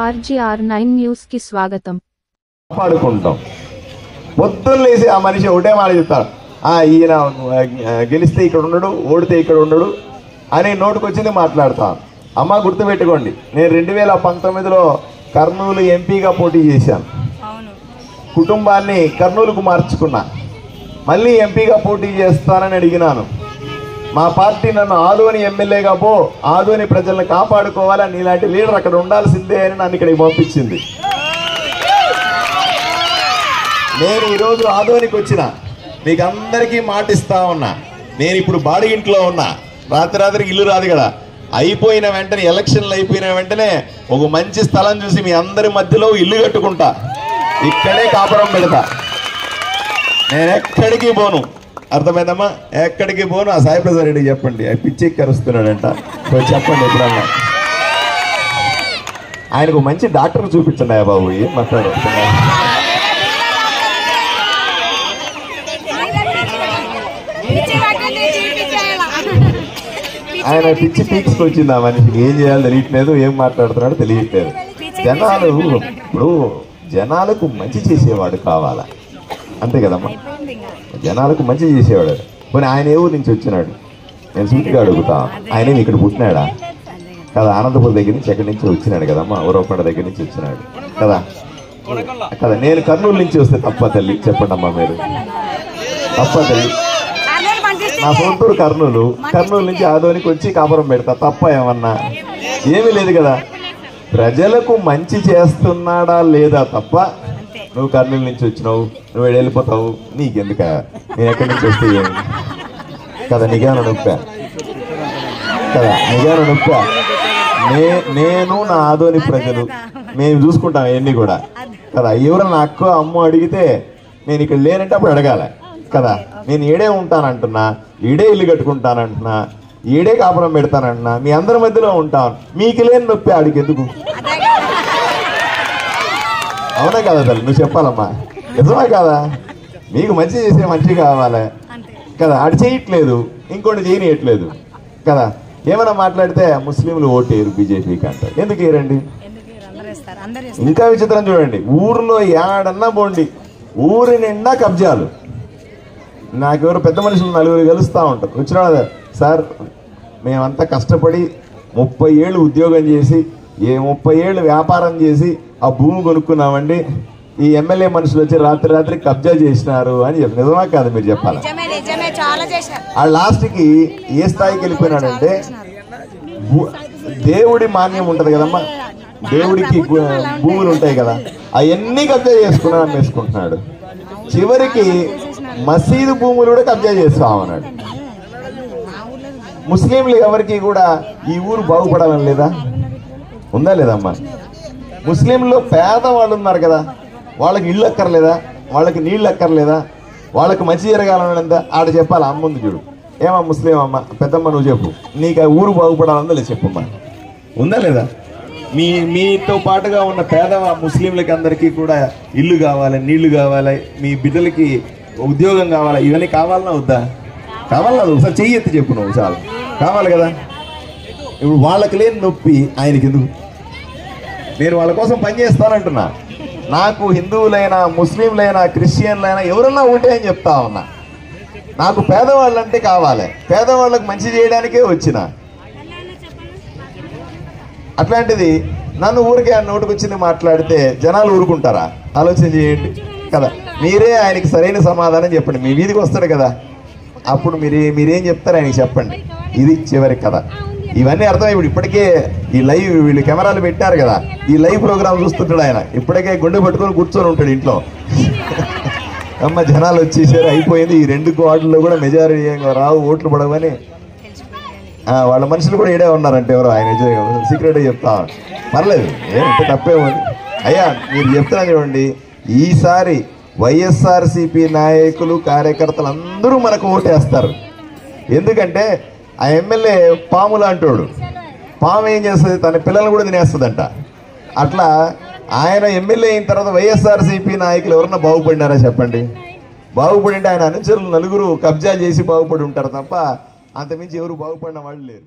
RGR9 news కి స్వాగతం. పాడుకుంటాం పొద్దున్న లేసి ఆ మనిషి ఒకటే మాట చెప్తాడు, ఈయన గెలిస్తే ఇక్కడ ఉండడు, ఓడితే ఇక్కడ ఉండడు అని నోటుకొచ్చింది మాట్లాడతాను. అమ్మ గుర్తుపెట్టుకోండి, నేను 2019లో కర్నూలు ఎంపీగా పోటీ చేశాను. కుటుంబాన్ని కర్నూలుకు మార్చుకున్నా. మళ్ళీ ఎంపీగా పోటీ చేస్తానని అడిగినాను. మా పార్టీ నన్ను ఆదోని ఎమ్మెల్యేగా పో, ఆదోని ప్రజలను కాపాడుకోవాలని నీలాంటి లీడర్ అక్కడ ఉండాల్సిందే అని నన్ను ఇక్కడికి పంపించింది. నేను ఈరోజు ఆదోనికి వచ్చిన మీకు అందరికీ మాటిస్తా ఉన్నా, నేను ఇప్పుడు బాడీ ఇంట్లో ఉన్నా. రాత్రికి ఇల్లు రాదు కదా, అయిపోయిన వెంటనే ఎలక్షన్లు అయిపోయిన వెంటనే ఒక మంచి స్థలం చూసి మీ అందరి మధ్యలో ఇల్లు కట్టుకుంటా, ఇక్కడే కాపురం పెడతా. నేను ఎక్కడికి పోను, అర్థమైందమ్మా? ఎక్కడికి పోను. ఆ సాయిప్రసాద్ రెడ్డి చెప్పండి, పిచ్చి కరుస్తున్నాడంట, చెప్పండి ఎప్పుడన్నా. ఆయనకు మంచి డాక్టర్ చూపించండి బాబు, ఏం మాట్లాడుతున్నా. ఆయన పిచ్చి పీక్స్కి వచ్చింది ఆ మనిషికి, ఏం చేయాలో తెలియట్లేదు, ఏం మాట్లాడుతున్నాడో తెలియట్లేదు. జనాలకు మంచి చేసేవాడు కావాలా, అంతే కదమ్మా? జనాలకు మంచి చేసేవాడు. పోనీ ఆయన ఏ ఊరు నుంచి వచ్చినాడు? నేను సూటిగా అడుగుతా, ఆయన ఇక్కడ పుట్టినాడా కదా? అనంతపురం దగ్గర నుంచి ఎక్కడి నుంచి వచ్చినాడు కదమ్మా, ఊరవకొండ దగ్గర నుంచి వచ్చినాడు కదా కదా. నేను కర్నూలు నుంచి వస్తే తప్ప తల్లి? చెప్పండి అమ్మా మీరు, తప్ప తల్లి? నా సొంతూరు కర్నూలు, కర్నూలు నుంచి ఆదోనికి వచ్చి కాపురం పెడతా, తప్ప ఏమన్నా? ఏమీ లేదు కదా. ప్రజలకు మంచి చేస్తున్నాడా లేదా తప్ప, నువ్వు కర్నూలు నుంచి వచ్చినావు, నువ్వు వెళ్ళిపోతావు, నీకెందుక? నేను ఎక్కడి నుంచి వస్తే ఏమి కదా? నిఘాను నొప్పా కదా, నిఘాను నొప్పా. నేను నా ఆదోని ప్రజలు మేము చూసుకుంటాం అవన్నీ కూడా కదా. ఎవరన్నా అక్క అమ్మ అడిగితే నేను ఇక్కడ లేనంటే అప్పుడు అడగాల కదా. నేను ఈడే ఉంటానంటున్నా, ఈడే ఇల్లు కట్టుకుంటానంటున్నా, ఈడే కాపురం పెడతానంటున్నా, మీ అందరి మధ్యలో ఉంటాను, మీకు లేని నొప్పి ఆడికి ఎందుకు? అవునా కదా తల్లి? నువ్వు చెప్పాలమ్మా, నిజమే కదా? మీకు మంచి చేసే మంచి కావాలి కదా, ఆడు చేయట్లేదు, ఇంకోటి చేయనియట్లేదు కదా. ఏమైనా మాట్లాడితే ముస్లింలు ఓటేరు బీజేపీకి అంటారు. ఎందుకు వేయరండి? ఇంకా విచిత్రం చూడండి, ఊరిలో ఏడన్నా పోండి, ఊరి నిండా కబ్జాలు. నాకెవరు పెద్ద మనుషులు నలుగురు కలుస్తూ ఉంటారు. వచ్చిన సార్ మేమంతా కష్టపడి 30 ఏళ్ళు ఉద్యోగం చేసి 30 ఏళ్ళు వ్యాపారం చేసి ఆ భూమి కొనుక్కున్నామండి, ఈ ఎమ్మెల్యే మనుషులు వచ్చి రాత్రి కబ్జా చేసినారు అని చెప్పి. నిజమా కాదు? మీరు చెప్పాలి. ఆ లాస్ట్కి ఏ స్థాయికి వెళ్ళిపోయినాడంటే, దేవుడి మాన్యం ఉంటుంది కదమ్మా, దేవుడికి భూములు ఉంటాయి కదా, అవన్నీ కబ్జా చేసుకున్నాడు, అమ్మేసుకుంటున్నాడు. చివరికి మసీదు భూములు కూడా కబ్జా చేస్తామన్నాడు. ముస్లింలు ఎవరికి కూడా ఈ ఊరు బాగుపడాలని లేదా? ఉందా లేదమ్మా? ముస్లింలు పేదవాళ్ళు ఉన్నారు కదా, వాళ్ళకి ఇళ్ళు అక్కర్లేదా? వాళ్ళకి నీళ్ళు అక్కర్లేదా? వాళ్ళకి మంచి జరగాలనేంత ఆడ చెప్పాలి. అమ్ముంది చూడు, ఏమా ముస్లిం అమ్మ, పెద్దమ్మ నువ్వు చెప్పు, నీకు ఆ ఊరు బాగుపడాలందా లేదు చెప్పమ్మా, ఉందా లేదా? మీతో పాటుగా ఉన్న పేద ముస్లింలకి అందరికీ కూడా ఇల్లు కావాలి, నీళ్లు కావాలి, మీ బిడ్డలకి ఉద్యోగం కావాలి, ఇవన్నీ కావాలన్నా వద్దా? కావాలన్నా? ఒకసారి చెయ్యి ఎత్తి చెప్పు నువ్వు, చాలు కావాలి కదా. ఇప్పుడు వాళ్ళకి లేని నొప్పి ఆయనకి ఎందుకు? నేను వాళ్ళ కోసం పనిచేస్తానంటున్నా. నాకు హిందువులైనా, ముస్లింలైనా, క్రిస్టియన్లైనా ఎవరన్నా ఉంటే అని చెప్తా ఉన్నా. నాకు పేదవాళ్ళంటే కావాలి, పేదవాళ్ళకు మంచి చేయడానికే వచ్చిన. అట్లాంటిది నన్ను ఊరికే నోటుకు వచ్చింది మాట్లాడితే జనాలు ఊరుకుంటారా? ఆలోచన చేయండి కదా. మీరే ఆయనకి సరైన సమాధానం చెప్పండి. మీ వీధికి వస్తాడు కదా, అప్పుడు మీరేం చెప్తారు ఆయనకి చెప్పండి. ఇది చివరి కథ. ఇవన్నీ అర్థమై ఇప్పుడు ఇప్పటికే ఈ లైవ్ వీళ్ళు కెమెరాలు పెట్టారు కదా, ఈ లైవ్ ప్రోగ్రామ్ చూస్తుంటాడు ఆయన. ఇప్పటికే గుండె పట్టుకొని కూర్చొని ఉంటాడు ఇంట్లో. అమ్మ జనాలు వచ్చేసారు, అయిపోయింది, ఈ 2 వార్డుల్లో కూడా మెజారిటీ రావు, ఓట్లు పడవని వాళ్ళ మనుషులు కూడా ఏడే ఉన్నారంటే ఎవరో ఆయన సీక్రెట్గా చెప్తా. పర్లేదు, ఏంటి తప్పేమని. అయ్యా మీరు చెప్తున్నా చూడండి, ఈసారి వైఎస్ఆర్సీపీ నాయకులు కార్యకర్తలు అందరూ మనకు ఓటేస్తారు. ఎందుకంటే ఆ ఎమ్మెల్యే పాము లాంటోడు, పాము ఏం చేస్తుంది, తన పిల్లలు కూడా తినేస్తుందంట. అట్లా ఆయన ఎమ్మెల్యే అయిన తర్వాత వైఎస్ఆర్సీపీ నాయకులు ఎవరన్నా బాగుపడినారా చెప్పండి? బాగుపడింటే ఆయన అనుచరులు నలుగురు కబ్జా చేసి బాగుపడి ఉంటారు తప్ప అంతమించి ఎవరు బాగుపడిన వాళ్ళు లేరు.